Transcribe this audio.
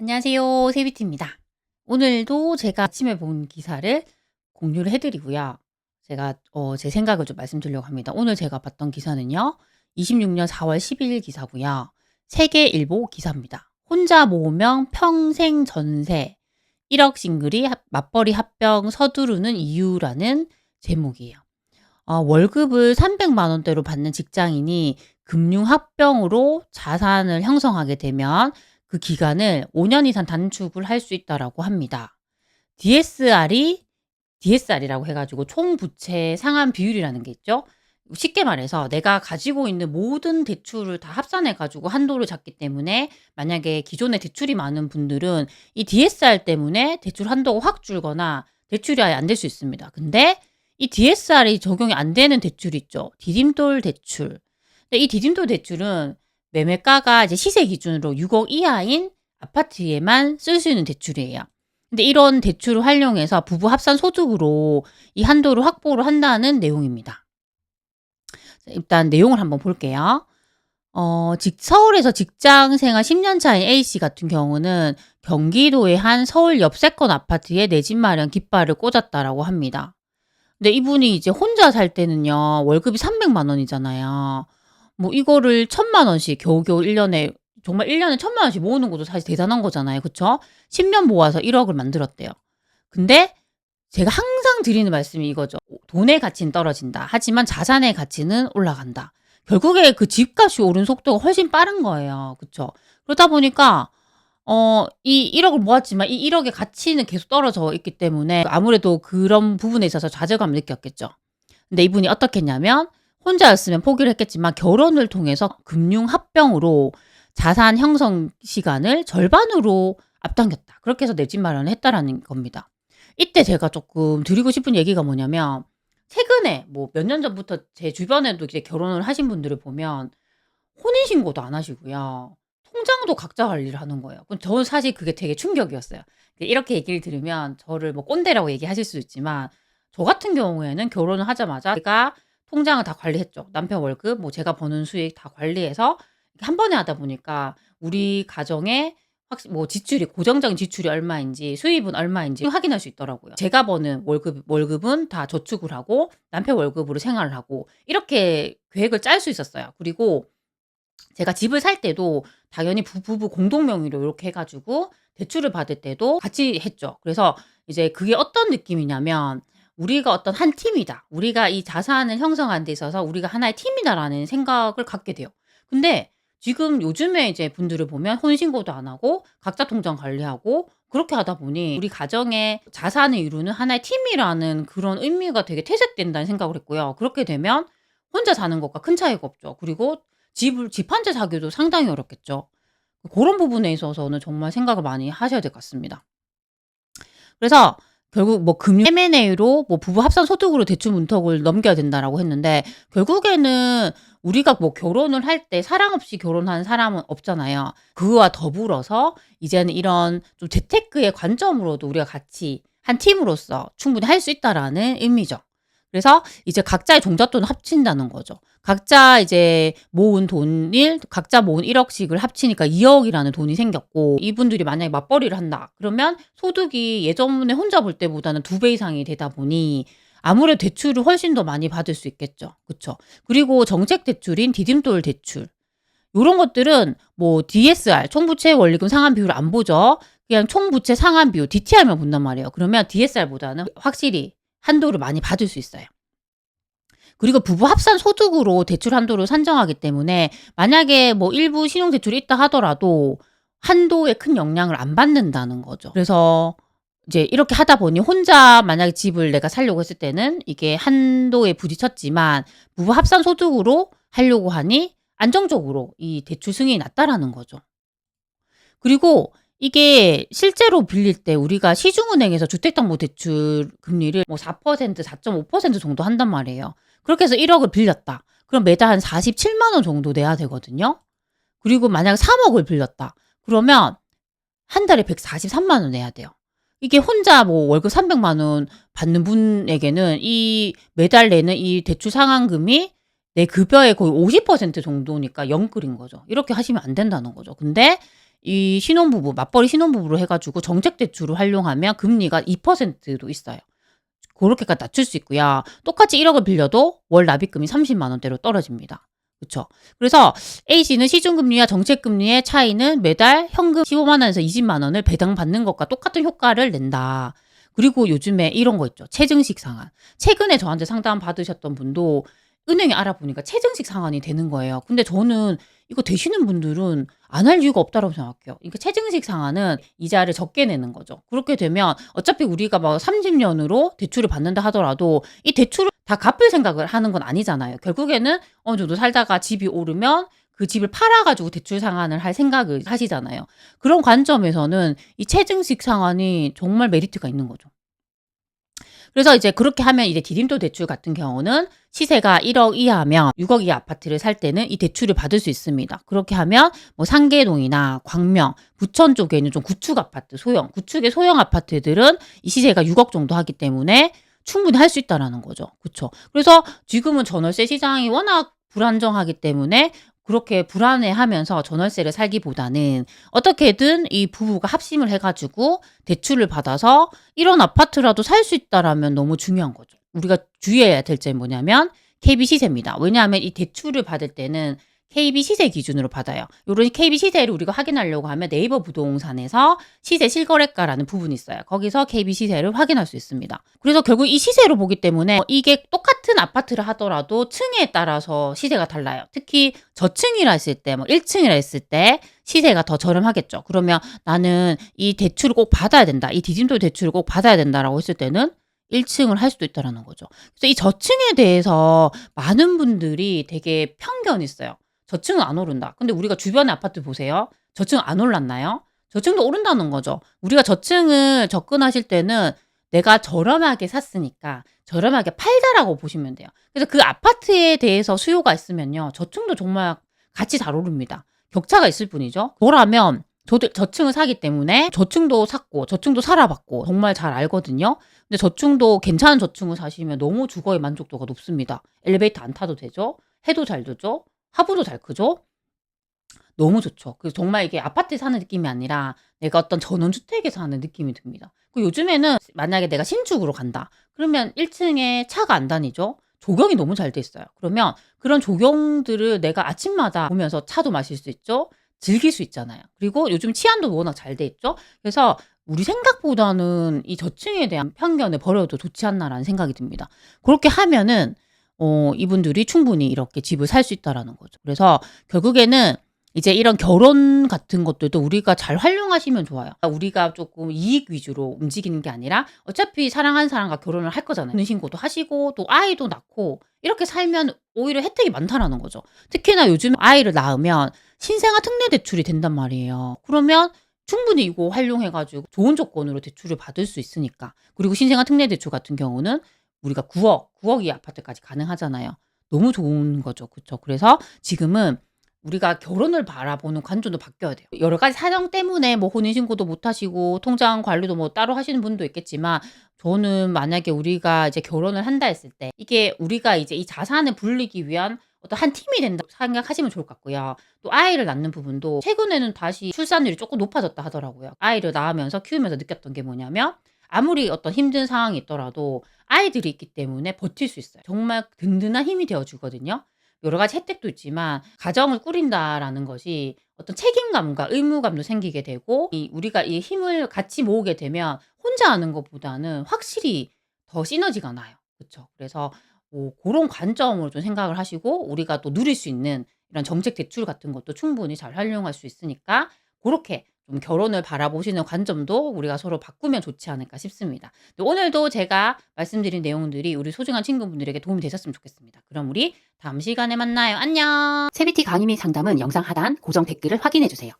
안녕하세요. 세비티입니다. 오늘도 제가 아침에 본 기사를 공유를 해 드리고요. 제가 제 생각을 좀 말씀드리려고 합니다. 오늘 제가 봤던 기사는요. 26년 4월 12일 기사고요. 세계일보 기사입니다. "혼자 모으면 평생 전세 1억 싱글이 맞벌이 합병 서두르는 이유"라는 제목이에요. 월급을 300만 원대로 받는 직장인이 금융 합병으로 자산을 형성하게 되면 그 기간을 5년 이상 단축을 할 수 있다라고 합니다. DSR이라고 해 가지고 총부채 상환 비율이라는 게 있죠. 쉽게 말해서 내가 가지고 있는 모든 대출을 다 합산해 가지고 한도를 잡기 때문에 만약에 기존에 대출이 많은 분들은 이 DSR 때문에 대출 한도가 확 줄거나 대출이 아예 안 될 수 있습니다. 근데 이 DSR이 적용이 안 되는 대출이 있죠. 디딤돌 대출. 근데 이 디딤돌 대출은 매매가가 이제 시세 기준으로 6억 이하인 아파트에만 쓸 수 있는 대출이에요. 근데 이런 대출을 활용해서 부부 합산 소득으로 이 한도를 확보를 한다는 내용입니다. 일단 내용을 한번 볼게요. 서울에서 직장 생활 10년 차인 A씨 같은 경우는 경기도의 한 서울 옆세권 아파트에 내 집 마련 깃발을 꽂았다라고 합니다. 근데 이분이 이제 혼자 살 때는요, 월급이 300만 원이잖아요. 뭐 이거를 1,000만 원씩 겨우겨우 1 년에, 정말 1 년에 1,000만 원씩 모으는 것도 사실 대단한 거잖아요. 그쵸? 10년 모아서 1 억을 만들었대요. 근데 제가 항상 드리는 말씀이 이거죠. "돈의 가치는 떨어진다. 하지만 자산의 가치는 올라간다." 결국에 그 집값이 오른 속도가 훨씬 빠른 거예요. 그쵸? 그러다 보니까 이 1 억을 모았지만 이 1 억의 가치는 계속 떨어져 있기 때문에 아무래도 그런 부분에 있어서 좌절감을 느꼈겠죠. 근데 이분이 어떻게 했냐면, 혼자였으면 포기를 했겠지만 결혼을 통해서 금융 합병으로 자산 형성 시간을 절반으로 앞당겼다. 그렇게 해서 내 집 마련을 했다라는 겁니다. 이때 제가 조금 드리고 싶은 얘기가 뭐냐면, 최근에 뭐 몇 년 전부터 제 주변에도 이제 결혼을 하신 분들을 보면 혼인 신고도 안 하시고요. 통장도 각자 관리를 하는 거예요. 그럼 저는 사실 그게 되게 충격이었어요. 이렇게 얘기를 들으면 저를 뭐 꼰대라고 얘기하실 수 있지만, 저 같은 경우에는 결혼을 하자마자 제가 통장을 다 관리했죠. 남편 월급, 뭐 제가 버는 수익 다 관리해서 이렇게 한 번에 하다 보니까 우리 가정에 뭐 지출이, 고정적인 지출이 얼마인지 수입은 얼마인지 확인할 수 있더라고요. 제가 버는 월급은 다 저축을 하고 남편 월급으로 생활을 하고 이렇게 계획을 짤 수 있었어요. 그리고 제가 집을 살 때도 당연히 부부 공동 명의로 요렇게 해 가지고 대출을 받을 때도 같이 했죠. 그래서 이제 그게 어떤 느낌이냐면, '우리가 어떤 한 팀이다. 우리가 이 자산을 형성하는 데 있어서 우리가 하나의 팀이다.'라는 생각을 갖게 돼요. 근데 지금 요즘에 이제 분들을 보면 혼인신고도 안 하고 각자 통장 관리하고 그렇게 하다 보니 우리 가정의 자산을 이루는 하나의 팀이라는 그런 의미가 되게 퇴색된다는 생각을 했고요. 그렇게 되면 혼자 사는 것과 큰 차이가 없죠. 그리고 집 한 채 사기도 상당히 어렵겠죠. 고런 부분에 있어서는 정말 생각을 많이 하셔야 될 것 같습니다. 그래서 결국 뭐 금융 M&A로 뭐 부부 합산 소득으로 대출 문턱을 넘겨야 된다라고 했는데, 결국에는 우리가 뭐 결혼을 할 때 사랑 없이 결혼하는 사람은 없잖아요. 그거와 더불어서 이제는 이런 좀 재테크의 관점으로도 우리가 같이 한 팀으로서 충분히 할 수 있다라는 의미죠. 그래서 이제 각자의 종잣돈을 합친다는 거죠. 각자 모은 1 억씩을 합치니까 2 억이라는 돈이 생겼고, 이분들이 만약에 맞벌이를 한다 그러면 소득이 예전에 혼자 벌 때보다는 2배 이상이 되다 보니 아무래도 대출을 훨씬 더 많이 받을 수 있겠죠. 그쵸? 그리고 정책 대출인 디딤돌 대출, 요런 것들은 뭐 DSR 총부채 원리금 상환 비율을 안 보죠. 그냥 총부채 상환 비율 DTR만 본단 말이에요. 그러면 DSR보다는 확실히 한도를 많이 받을 수 있어요. 그리고 부부 합산 소득으로 대출 한도를 산정하기 때문에 만약에 뭐 일부 신용 대출이 있다 하더라도 한도에 큰 영향을 안 받는다는 거죠. 그래서 이제 이렇게 하다 보니 혼자 만약에 집을 내가 사려고 했을 때는 이게 한도에 부딪혔지만, 부부 합산 소득으로 하려고 하니 안정적으로 이 대출 승인이 났다라는 거죠. 그리고 이게 실제로 빌릴 때 우리가 시중은행에서 주택담보대출 금리를 뭐 4% 4.5% 정도 한단 말이에요. 그렇게 해서 1 억을 빌렸다. 그럼 매달 한 47만 원 정도 내야 되거든요. 그리고 만약에 3 억을 빌렸다. 그러면 한 달에 143만 원 내야 돼요. 이게 혼자 뭐 월급 300만 원 받는 분에게는 이 매달 내는 이 대출 상환금이 내 급여의 거의 50% 정도니까 영끌인 거죠. 이렇게 하시면 안 된다는 거죠. 근데 이 신혼부부, 맞벌이 신혼부부로 해 가지고 정책 대출을 활용하면 금리가 2%도 있어요. 고렇게까지 낮출 수 있고요. 똑같이 1억을 빌려도 월 납입금이 30만 원대로 떨어집니다. 그쵸. 그래서 A씨는 시중금리와 정책금리의 차이는 매달 현금 15만 원에서 20만 원을 배당받는 것과 똑같은 효과를 낸다. 그리고 요즘에 이런 거 있죠. 체증식 상환. 최근에 저한테 상담 받으셨던 분도 은행에 알아보니까 체증식 상환이 되는 거예요. 근데 저는 이거 되시는 분들은 안 할 이유가 없다고 생각해요. 그러니까 체증식 상환은 이자를 적게 내는 거죠. 그렇게 되면 어차피 우리가 막 30년으로 대출을 받는다 하더라도 이 대출을 다 갚을 생각을 하는 건 아니잖아요. 결국에는 어느 정도 살다가 집이 오르면 그 집을 팔아가지고 대출 상환을 할 생각을 하시잖아요. 그런 관점에서는 이 체증식 상환이 정말 메리트가 있는 거죠. 그래서 이제 그렇게 하면 이제 디딤돌 대출 같은 경우는 시세가 1억 이하면 6억 이하 아파트를 살 때는 이 대출을 받을 수 있습니다. 그렇게 하면 뭐 상계동이나 광명, 부천 쪽에 있는 좀 구축 아파트, 구축의 소형 아파트들은 이 시세가 6억 정도 하기 때문에 충분히 할 수 있다라는 거죠. 그쵸. 그래서 지금은 전월세 시장이 워낙 불안정하기 때문에 그렇게 불안해하면서 전월세를 살기보다는 어떻게든 이 부부가 합심을 해가지고 대출을 받아서 이런 아파트라도 살 수 있다라면 너무 중요한 거죠. 우리가 주의해야 될 점이 뭐냐면 KB 시세입니다. 왜냐하면 이 대출을 받을 때는 KB 시세 기준으로 받아요. 요런 KB 시세를 우리가 확인하려고 하면 네이버 부동산에서 시세 실거래가라는 부분이 있어요. 거기서 KB 시세를 확인할 수 있습니다. 그래서 결국 이 시세로 보기 때문에 이게 똑같은 아파트를 하더라도 층에 따라서 시세가 달라요. 특히 저층이라 했을 때, 뭐 1층이라 했을 때 시세가 더 저렴하겠죠. 그러면 나는 이 대출을 꼭 받아야 된다. 이 디딤돌 대출을 꼭 받아야 된다라고 했을 때는 1층을 할 수도 있다라는 거죠. 그래서 이 저층에 대해서 많은 분들이 되게 편견이 있어요. 저층은 안 오른다. 근데 우리가 주변의 아파트 보세요. 저층 안 올랐나요? 저층도 오른다는 거죠. 우리가 저층을 접근하실 때는 내가 저렴하게 샀으니까 저렴하게 팔자라고 보시면 돼요. 그래서 그 아파트에 대해서 수요가 있으면요. 저층도 정말 같이 잘 오릅니다. 격차가 있을 뿐이죠. 뭐라면 저층을 사기 때문에 저층도 샀고 저층도 살아봤고 정말 잘 알거든요. 근데 저층도 괜찮은 저층을 사시면 너무 주거의 만족도가 높습니다. 엘리베이터 안 타도 되죠. 해도 잘 되죠. 하부도 잘 크죠. 너무 좋죠. 그래서 정말 이게 아파트에 사는 느낌이 아니라 내가 어떤 전원주택에 사는 느낌이 듭니다. 그 요즘에는 만약에 내가 신축으로 간다. 그러면 1층에 차가 안 다니죠. 조경이 너무 잘 돼 있어요. 그러면 그런 조경들을 내가 아침마다 보면서 차도 마실 수 있죠. 즐길 수 있잖아요. 그리고 요즘 치안도 워낙 잘 돼 있죠. 그래서 우리 생각보다는 이 저층에 대한 편견을 버려도 좋지 않나라는 생각이 듭니다. 그렇게 하면은 이분들이 충분히 이렇게 집을 살 수 있다라는 거죠. 그래서 결국에는 이제 이런 결혼 같은 것들도 우리가 잘 활용하시면 좋아요. 우리가 조금 이익 위주로 움직이는 게 아니라 어차피 사랑하는 사람과 결혼을 할 거잖아요. 혼인신고도 하시고 또 아이도 낳고 이렇게 살면 오히려 혜택이 많다라는 거죠. 특히나 요즘 아이를 낳으면 신생아 특례 대출이 된단 말이에요. 그러면 충분히 이거 활용해 가지고 좋은 조건으로 대출을 받을 수 있으니까. 그리고 신생아 특례 대출 같은 경우는 우리가 9억 이 아파트까지 가능하잖아요. 너무 좋은 거죠. 그쵸? 그래서 지금은 우리가 결혼을 바라보는 관점도 바뀌어야 돼요. 여러 가지 사정 때문에 뭐 혼인신고도 못 하시고 통장 관리도 뭐 따로 하시는 분도 있겠지만 저는 만약에 우리가 이제 결혼을 한다 했을 때 이게 우리가 이제 이 자산을 불리기 위한 어떤 한 팀이 된다 생각하시면 좋을 것 같고요. 또 아이를 낳는 부분도 최근에는 다시 출산율이 조금 높아졌다 하더라고요. 아이를 낳으면서 키우면서 느꼈던 게 뭐냐면 아무리 어떤 힘든 상황이 있더라도 아이들이 있기 때문에 버틸 수 있어요. 정말 든든한 힘이 되어 주거든요. 여러 가지 혜택도 있지만 가정을 꾸린다라는 것이 어떤 책임감과 의무감도 생기게 되고 우리가 이 힘을 같이 모으게 되면 혼자 하는 것보다는 확실히 더 시너지가 나요. 그쵸? 그래서 뭐 고런 관점으로 좀 생각을 하시고 우리가 또 누릴 수 있는 이런 정책 대출 같은 것도 충분히 잘 활용할 수 있으니까 고렇게 좀 결혼을 바라보시는 관점도 우리가 서로 바꾸면 좋지 않을까 싶습니다. 네, 오늘도 제가 말씀드린 내용들이 우리 소중한 친구분들에게 도움이 되셨으면 좋겠습니다. 그럼 우리 다음 시간에 만나요. 안녕. 세비티 강의 및 상담은 영상 하단 고정 댓글을 확인해 주세요.